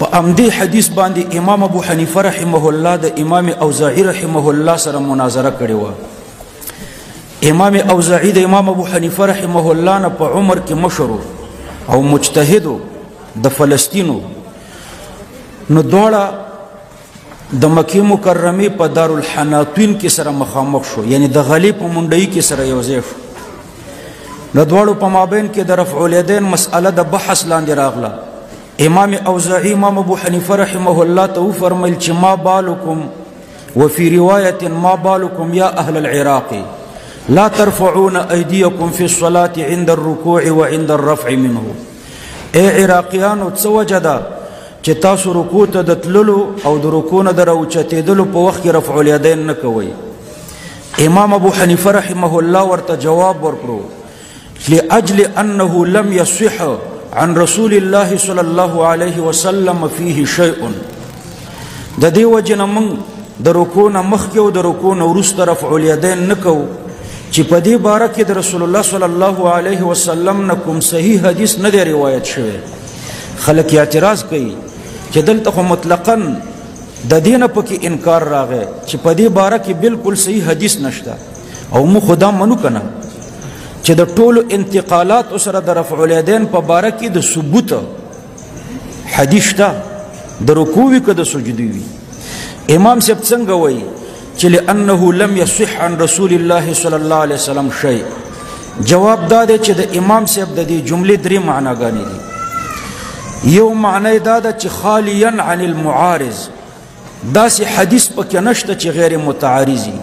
په امدې حدیث باندې امام ابو حنیفه رحمه الله د امام اوزاعي رحمه الله سره مناظره کړې وه. امام اوزاعي د امام ابو حنیفه رحمه الله نه په عمر کې مشر او مجتهد د فلسطینو، نو دواړه د مکې مکرمې په دارالحناطین کې سره مخامخ شو، یعنی د غلې په منډۍ کې سره یو ځای شو. د دواړو په مابین کې د رفع الیدین مسأله د بحث لاندې راغله. امام اوزاعي امام ابو حنیفه رحمه الله ته وفرمیل چې ما بالکم وفي روایة ما بالکم یا اهل العراق لا ترفعون ایدیکم فی الصلاة عند الرکوع وعند الرفع منه. ای عراقیانو څه وجه ده چې تاسو رکوع ته د تللو او د رکوع نه د راوچتېدلو په وخت کې رفع الیدین نه کوئ؟ امام ابو حنیفه رحمه الله ورته جواب ورکړو لأجل أنه لم يصح عن رسول الله صلى الله عليه وسلم فيه شيء. د دې وجه نه موږ د رکوع نه مخکې او د رکوع نه وروسته رفع الیدین نه کوو چې په دې باره کې د رسول الله صلی الله علیه وسلم نه کوم صحیح حدیث نه دی روایت شوی. خلک اعتراض کوي چې دلته خو مطلقاً د دې نه پکې انکار راغی چې په دې باره کې بالکل صحیح حدیث نشته، او موږ خو دا منو که نه چې د ټولو انتقالات سره د رفع الیدین په باره کې د ثبوت حدیث شته، د رکوع وي که د سجدې وي. امام صاحب څنګه وایي چې لأنه لم يصح عن رسول الله صلی الله علیه وسلم شیء. جواب دا دی چې د امام صاحب د دې جملې درې معناګانې دي. یو معنی دا ده چې خالیا عن المعارض، داسې حدیث پکې نشته چې غیر متعارض وي.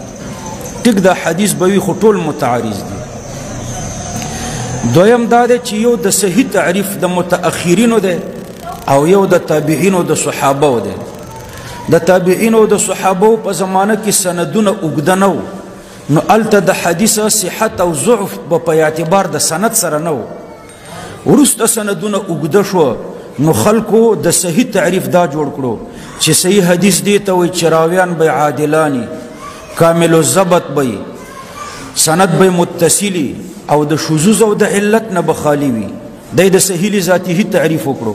ټیک دا حدیث به وي خو ټول متعارض دي. دویم دا دی چې یو د صحیح تعریف د متأخرینو دی او یو د تابعینو د صحابو دی. د تابعینو د صحابو په زمانه کې سندونه اوږده نه وو، نو هلته د حدیث صحت او ضعف به په اعتبار د سند سره نه وو. وروسته سندونه اوږده شوه، نو خلکو د صحیح تعریف دا جوړ کړو چې صحیح حدیث دی ته وایي چې راویان به عادلانی، کامل الضبط به، سند به متصلی، او د شذوذ او د علت نه به خالی وي. دی د صحیح ذاتی تعریف وکړو،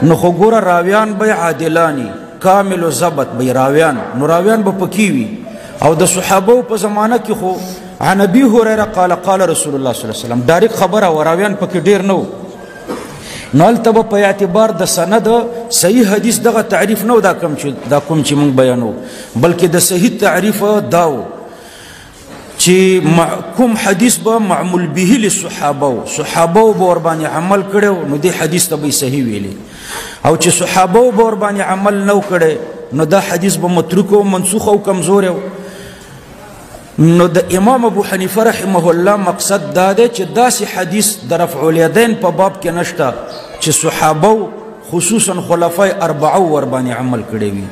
نو خو ګوره راویان به عادلانی، کامل الضبط به راویان، نو راویان به پکې وي. او د صحابو په زمانه کې خو عن ابي هريره قال قال رسول الله صلی الله علیه وسلم ډایرکټ خبره و، راویان پکې ډیر نه و. نو هلته به په اعتبار د سند صحیح حدیث دغه تعریف نه و دا کوم چې موږ بیانو، بلکې د صحیح تعریف دا و چې کوم حدیث به معمول به للصحابه، صحابه به ورباندې عمل کړی، نو دې حدیث ته به صحیح ویلی. او چې صحابه به ورباندې عمل نه کړی، نو دا حدیث به متروک او منسوخ او کمزور و. نو د امام ابو حنیفه رحمه الله مقصد دا دی چې داسې حدیث د رفع الیدین په باب کې نشته چې صحابه خصوصا خلفای اربعه ورباندې عمل کړی وي،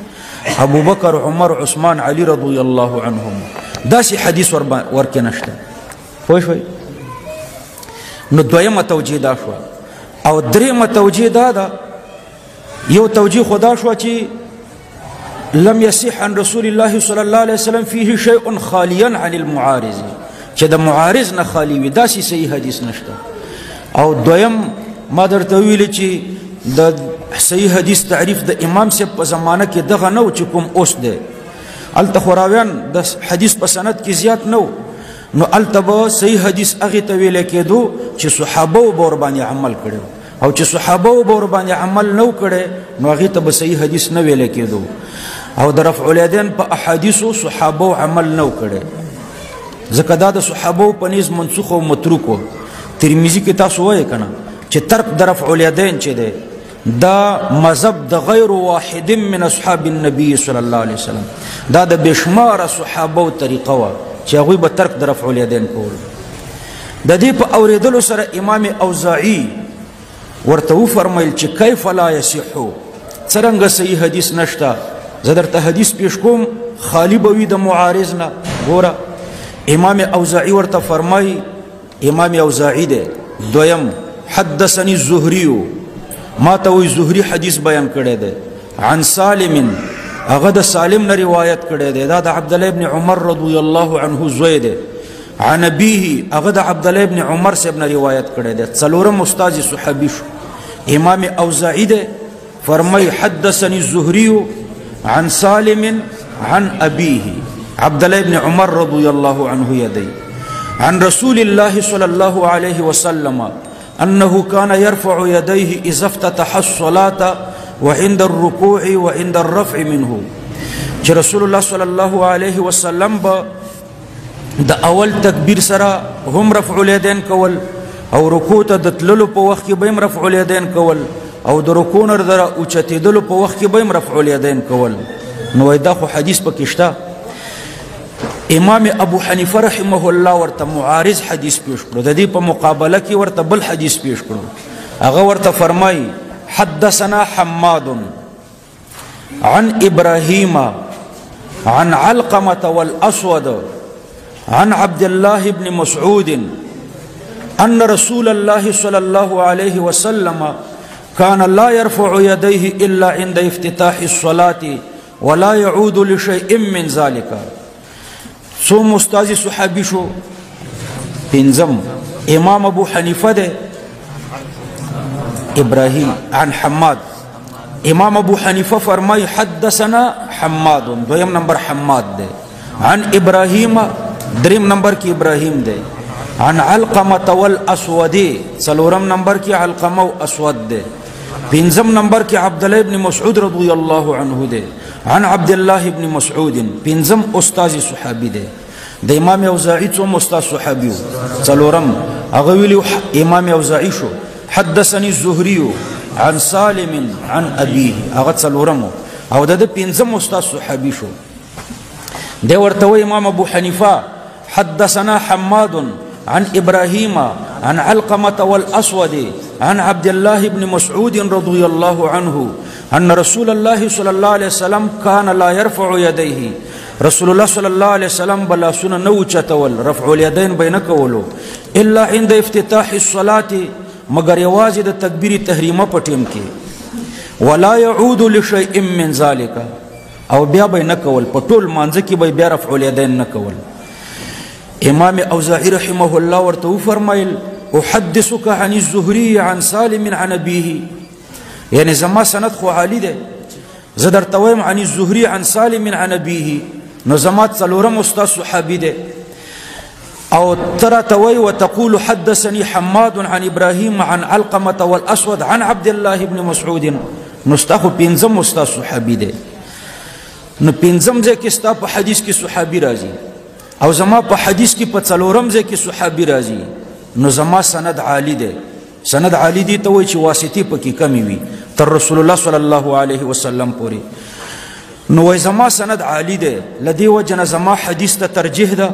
ابو بکر، عمر، عثمان، علی رضی الله عنهم، داسې حدیث ورکې نشته. پوه شوئ؟ نو دویمه توجیه دا شوه. او درېمه توجیه دا ده، یو توجیه خو دا شوه چې لم يصح عن رسول الله صلی الله علیه وسلم فيه شیء خالیا عن المعارض، چې د معارض نه خالی وي، داسې صحیح حدیث نشته. او دویم ما درته ویلي چې د صحیح حدیث تعریف د امام صاحب په زمانه کې دغه نه و چې کوم اوس دی. هلته خو راویان د حدیث په سند کې زیات نه و، نو هلته به صحیح حدیث هغې ته ویلی کېدو چې صحابو به ورباندې عمل کړی، او چې صحابو به ورباندې عمل نه و کړی، نو هغې ته به صحیح حدیث نه ویلی کېدو. او د رفع الیدین په احادیثو صحابو عمل نه و کړی، ځکه دا د صحابو په نیز منسوخ او متروک و. ترمذي کې تاسو وایئ که نه چې ترک د رفع الیدین چې دی دا مذهب د غیر واحد من اصحاب النبی صلی الله علیه وسلم، دا د بشماره صحابو طریقه وه چې هغوی به ترک د رفع الیدین کول. د دې په اورېدلو سره امام اوزاعي ورته وفرمیل چې کیف لا یصحو، څرنګه صحیح حدیث نشته. زه درته حدیث پیش کوم خالی به وي د معارض نه. ګوره امام اوزاعي ورته فرمایي، امام اوزاعي دی دویم حدثني الزهري، ما ته وی زهري حدیث بیان کړی دی، عن سالم، هغه د سالم نه روایت کړی دی، دا د عبدالله ابن عمر رضی الله عنه زوی دی. عن ابيه، هغه د عبدالله ابن عمر صاحب نه روایت کړی دی. څلورم استاد صحابي شو. امام اوزاعي دی فرمای حدثني الزهري عن سالم عن أبيه عبد الله بن عمر رضي الله عنه يدي عن رسول الله صلى الله عليه وسلم أنه كان يرفع يديه إذا افتتح الصلاة وعند الركوع وعند الرفع منه. چې رسول الله صلی الله علیه وسلم به د اول تکبیر سره هم رفع الیدین کول او رکوع ته د تللو په وخت کې به هم رفع الیدین کول او د رکوع نه د اوچتېدلو په وخت کې به هم رفع الیدین کول. نو دا خو حدیث پکې شته. امام ابو حنیفه رحمه الله ورته معارض حدیث پیش کړو، د دې په مقابله کې ورته بل حدیث پیش کړو. هغه ورته فرمایي حدثنا حماد عن ابراهیم عن علقمة والأسود عن عبد الله بن مسعود أن رسول الله صلى الله عليه وسلم كان لا يرفع يديه إلا عند افتتاح الصلاة ولا يعود لشيء من ذلك. سو مستازی صحابی شو پنزم امام ابو حنیفه ده ابراهیم عن حماد. امام ابو حنیفه فرمای حدثنا حماد دویم نمبر حماد ده عن ابراهیم دریم نمبر کی ابراهیم ده عن علقمة والاسود څلورم نمبر کی علقمه و اسود ده پنځم نمبر کی عبدالله ابن مسعود رضی الله عنه ده عن عبد الله ابن مسعود پنځم استاد صحابی ده. د امام اوزاعی څوم استاد صحابی څلورم هغه ویلو امام اوزاعی شو حدثني الزهري عن سالم عن أبيه هغه څلورم او د پنځم استاد صحابي شو. دی ورته امام ابو حنیفه حدثنا حماد عن ابراهيم عن علقمة والاسود عن عبد الله بن مسعود رضي الله عنه ان رسول الله صلى الله عليه وسلم كان لا يرفع يديه. رسول الله صلى الله عليه وسلم بلا سنه نو چتول رفع اليدين بينکولو الا عند افتتاح الصلاه مگر یوازې د تکبیر تحریمه په ټیم کې ولا يعود لشيء من ذلك او بیا به نه کول په ټول مانځ کې به بیا رفع الیدین نه کول. امام اوزاعی رحمه الله ورته فرمایل احدثك عن الزهري عن سالم عن ابيه یعنی زما سند خو عالی ده زه درته وایم عن الزهري عن سالم عن ابيه نو زما څلورم استاد صحابي ده او ترى توي وتقول حدثني حماد عن ابراهيم عن علقمة والاسود عن عبد الله بن مسعود نستخو پنځم استاد صحابي ده. نو پنځم ځکه ستا په حدیث کې صحابي راځي او زما په حدیث کې په څلورم ځکه صحابي راځي نو زما سند عالی ده. سند عالی دي ته وایي چې واسطي پکې کمی وي تر رسول الله صلی الله علیه وسلم پورې. نو وایي زما سند عالی ده لدی وجنه زما حدیث ته ترجیح ده.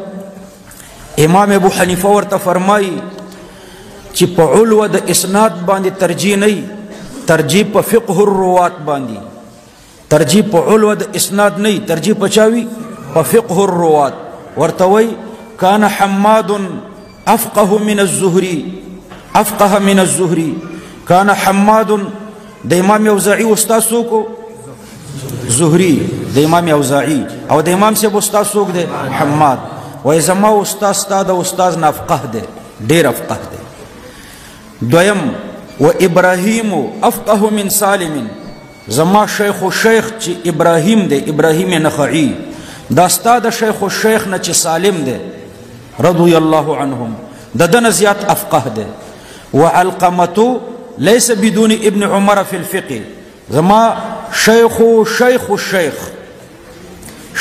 امام ابو حنیفه ورته فرمایي چې په علو د اسناد باندې ترجیح نه ترجیح په فقه الروات باندې ترجیح په علو د اسناد نه ترجیح په چاوي په فقه الروات. ورته وایي كان حماد افقه من الزهري كان حماد د امام اوزاعي استاد سوکو زهري د امام اوزاعي او د امام سیب استاد سوک ده حماد وای زما استاد استاد نافقه ده ډیر افقه ده. دویم و ابراهیم افقه من سالم زما شیخ و شیخ چې ابراهیم ده ابراهیم نخعی دا استاد شیخ و شیخ نه چې سالم ده رضی الله عنهم ددن زیات افقه ده. وعلقمة ليس بدون ابن عمر في الفقه زما شیخ و شیخ و شیخ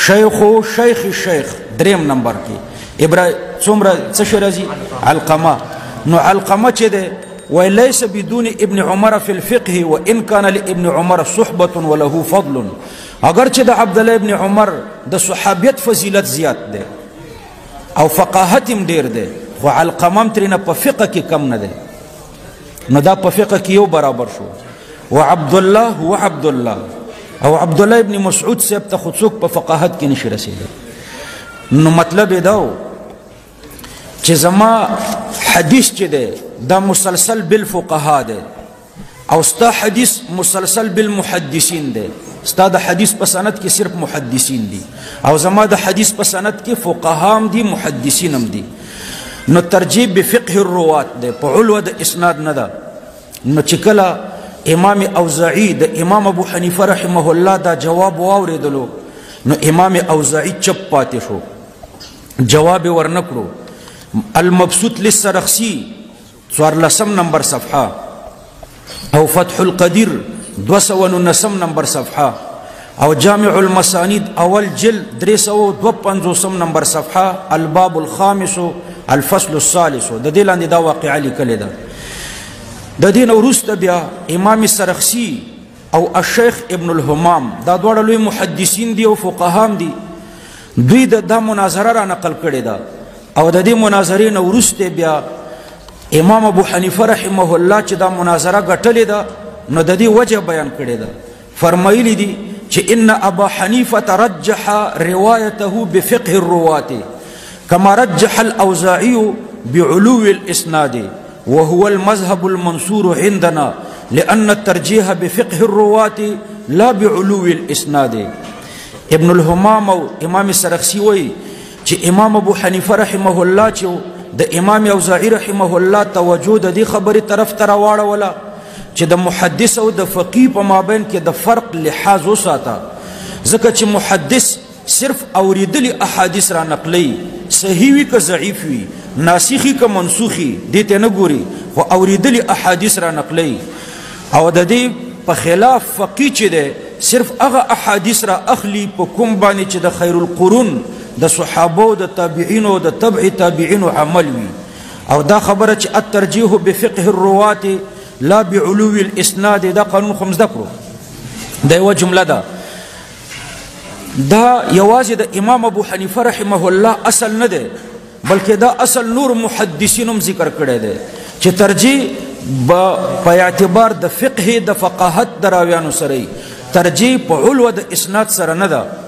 شیخ و شیخ شیخ دریم نمبر کې ابراهیم څومره څه شی راځي علقمه. نو علقمه چې ده وليس بدون ابن عمر في الفقه وان كان لابن عمر صحبة وله فضل اگر چې د عبد الله ابن عمر د صحابیت فضیلت زیات ده او فقاهت هم ډیر ده خو علقمه ترنه په فقه کې کم نه ده. نو دا په فقه کې یو برابر شو. وعبد الله هو عبد الله او عبد الله ابن مسعود سیب ته خود څوک په فقاهت کې نشي رسیدلی. نو مطلب دا چې زما حدیث چې ده دا مسلسل بالفقهاء ده او ستا حدیث مسلسل بالمحدثین ده. ستا د حدیث په سند کې صرف محدثین دي او زما د حدیث په سند کې فقها هم دي محدثین هم دي. نو ترجیح بفقه الروات ده په علو د اسناد نه ده. نو چې کله امام اوزاعی د امام ابو حنیفه رحمه الله دا جواب واوریدلو نو امام اوزاعی چپ پاتې شو، جواب ورنکړو. المبسوط للسرخسی 14 نمبر صفحه او فتح القدیر 219 نمبر صفحه او جامع المسانید اول جلد 352 نمبر صفحه الباب الخامس الفصل الثالث. د دې لاندې دا واقعه لیکلې ده. د دې نه وروسته بیا امام سرخسی او الشیخ ابن الهمام دا دواړه لوی محدثین دي او فقهام دي، دوی دا مناظره را نقل کړې ده او د دې مناظرې نه وروسته بیا امام ابو حنیفه رحمه الله چې دا مناظره ګټلې ده نو د دې وجه بیان کړې ده. فرمایلی دي چې ان ابا حنیفه ترجح روایته بفقه الروات كما رجح الاوزاعي بعلو الاسناد وهو المذهب المنصور عندنا لأن الترجيح بفقه الرواة لا بعلو الإسناد. ابن الهمام او امام سرخسی وی چې امام ابو حنیفه رحمه الله چې د امام اوزاعی رحمه الله توجه د دې خبرې طرف ته راواړوله چې د محدث او د فقيه په مابین کې د فرق لحاظ وساته، ځکه چې محدث صرف اوریدلی احادیث را نقلی، صحیح وي که ضعیف وي، ناسخی که منسوخی، دې ته نه ګوري، خو اوریدلی احادیث را نقلی. او د دې په خلاف فقيه چې دی صرف هغه احادیث را اخلي په کوم باندې چې د خیر القرون د صحابو د تابعینو د تبع تابعینو عمل وي. او دا خبره چې الترجیح بفقه الروات لا بعلو الاسناد دا قانون خو مزده کړو، دا یوه جمله ده. دا یوازې د امام ابو حنیفه رحمه الله اصل نه دی، بلکې دا اصل نور محدثینو هم ذکر کړی دی چې ترجیح په اعتبار د فقه د فقاهت د راویانو سره، ترجیح په علو د اسناد سره نه ده.